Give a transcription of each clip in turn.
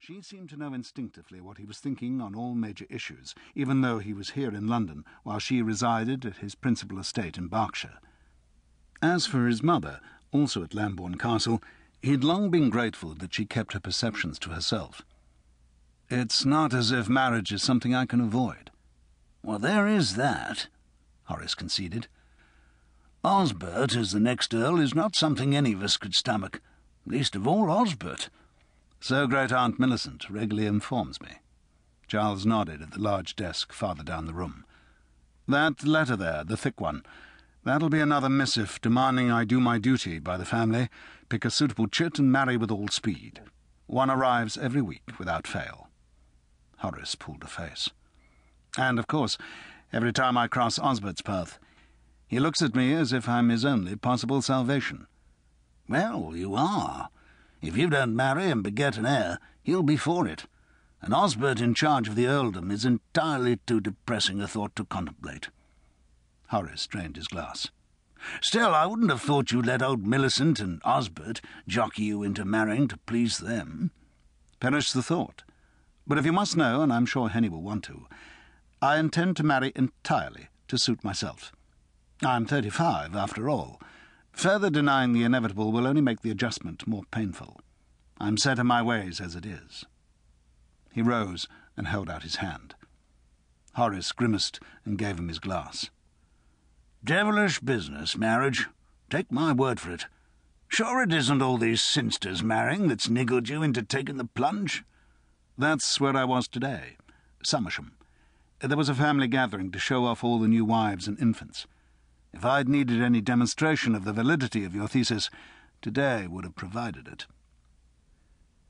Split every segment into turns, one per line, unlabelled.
She seemed to know instinctively what he was thinking on all major issues, even though he was here in London, while she resided at his principal estate in Berkshire. As for his mother, also at Lambourne Castle, he had long been grateful that she kept her perceptions to herself. "It's not as if marriage is something I can avoid."
"Well, there is that," Horace conceded. "Osbert as the next Earl is not something any of us could stomach, least of all Osbert."
"So Great-Aunt Millicent regularly informs me." Giles nodded at the large desk farther down the room. "That letter there, the thick one, that'll be another missive demanding I do my duty by the family, pick a suitable chit and marry with all speed. One arrives every week without fail." Horace pulled a face. "And, of course, every time I cross Osbert's path, he looks at me as if I'm his only possible salvation."
"Well, you are. If you don't marry and beget an heir, he'll be for it, and Osbert in charge of the earldom is entirely too depressing a thought to contemplate."
Horace drained his glass.
"Still, I wouldn't have thought you'd let old Millicent and Osbert jockey you into marrying to please them."
"Perish the thought. But if you must know, and I'm sure Henny will want to, I intend to marry entirely to suit myself. I'm 35, after all. Further denying the inevitable will only make the adjustment more painful. I'm set in my ways as it is." He rose and held out his hand. Horace grimaced and gave him his glass.
"Devilish business, marriage. Take my word for it. Sure it isn't all these Cynsters marrying that's niggled you into taking the plunge?"
"That's where I was today. Somersham. There was a family gathering to show off all the new wives and infants. If I'd needed any demonstration of the validity of your thesis, today would have provided it."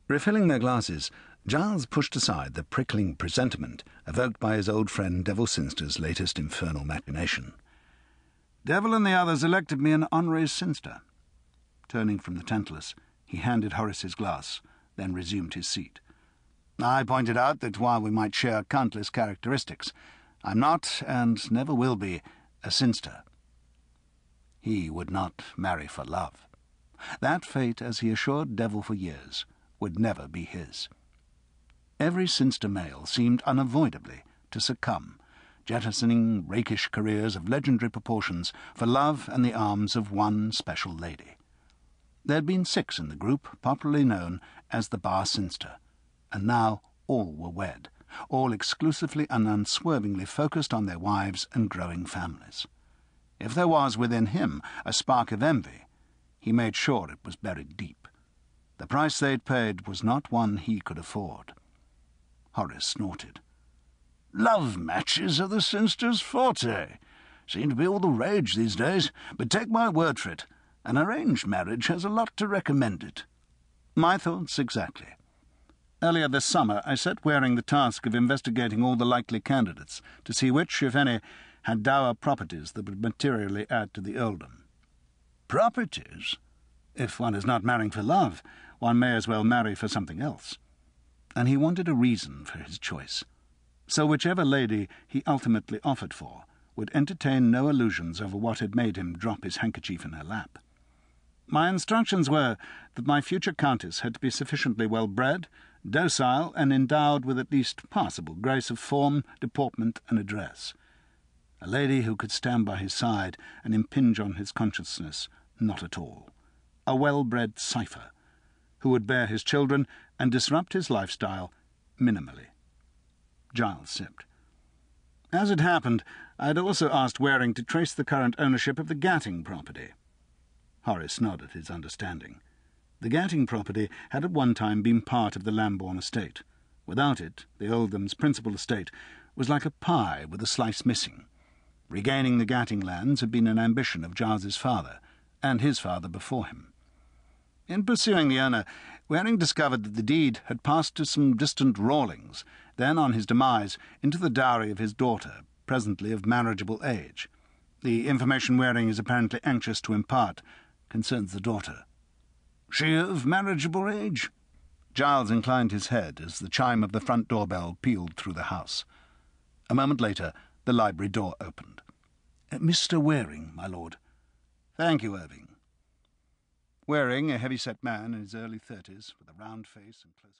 Refilling their glasses, Giles pushed aside the prickling presentiment evoked by his old friend Devil Cynster's latest infernal machination. "Devil and the others elected me an honorary Cynster." Turning from the Tantalus, he handed Horace his glass, then resumed his seat. "I pointed out that while we might share countless characteristics, I'm not, and never will be, a Cynster. He would not marry for love. That fate, as he assured Devil for years, would never be his. Every Cynster male seemed unavoidably to succumb, jettisoning rakish careers of legendary proportions for love and the arms of one special lady. There had been 6 in the group, popularly known as the Bar Cynster, and now all were wed, all exclusively and unswervingly focused on their wives and growing families. If there was within him a spark of envy, he made sure it was buried deep. The price they'd paid was not one he could afford. Horace snorted.
"Love matches are the Cynsters' forte. Seem to be all the rage these days, but take my word for it, an arranged marriage has a lot to recommend it."
"My thoughts exactly. Earlier this summer I set Waring the task of investigating all the likely candidates to see which, if any, had dower properties that would materially add to the earldom."
"Properties?"
"If one is not marrying for love, one may as well marry for something else." And he wanted a reason for his choice. So whichever lady he ultimately offered for would entertain no illusions over what had made him drop his handkerchief in her lap. My instructions were that my future countess had to be sufficiently well-bred, docile, and endowed with at least passable grace of form, deportment, and address. A lady who could stand by his side and impinge on his consciousness, not at all. A well-bred cipher, who would bear his children and disrupt his lifestyle minimally. Giles sipped. As it happened, I had also asked Waring to trace the current ownership of the Gatting property. Horace nodded his understanding. The Gatting property had at one time been part of the Lambourne estate. Without it, the earldom's principal estate was like a pie with a slice missing. Regaining the Gatting lands had been an ambition of Giles's father, and his father before him. In pursuing the owner, Waring discovered that the deed had passed to some distant Rawlings, then, on his demise, into the dowry of his daughter, presently of marriageable age. The information Waring is apparently anxious to impart concerns the daughter.
"She of marriageable age?"
Giles inclined his head as the chime of the front doorbell pealed through the house. A moment later, the library door opened.
"Mr. Waring, my lord."
"Thank you, Irving." Waring, a heavy-set man in his early 30s, with a round face and close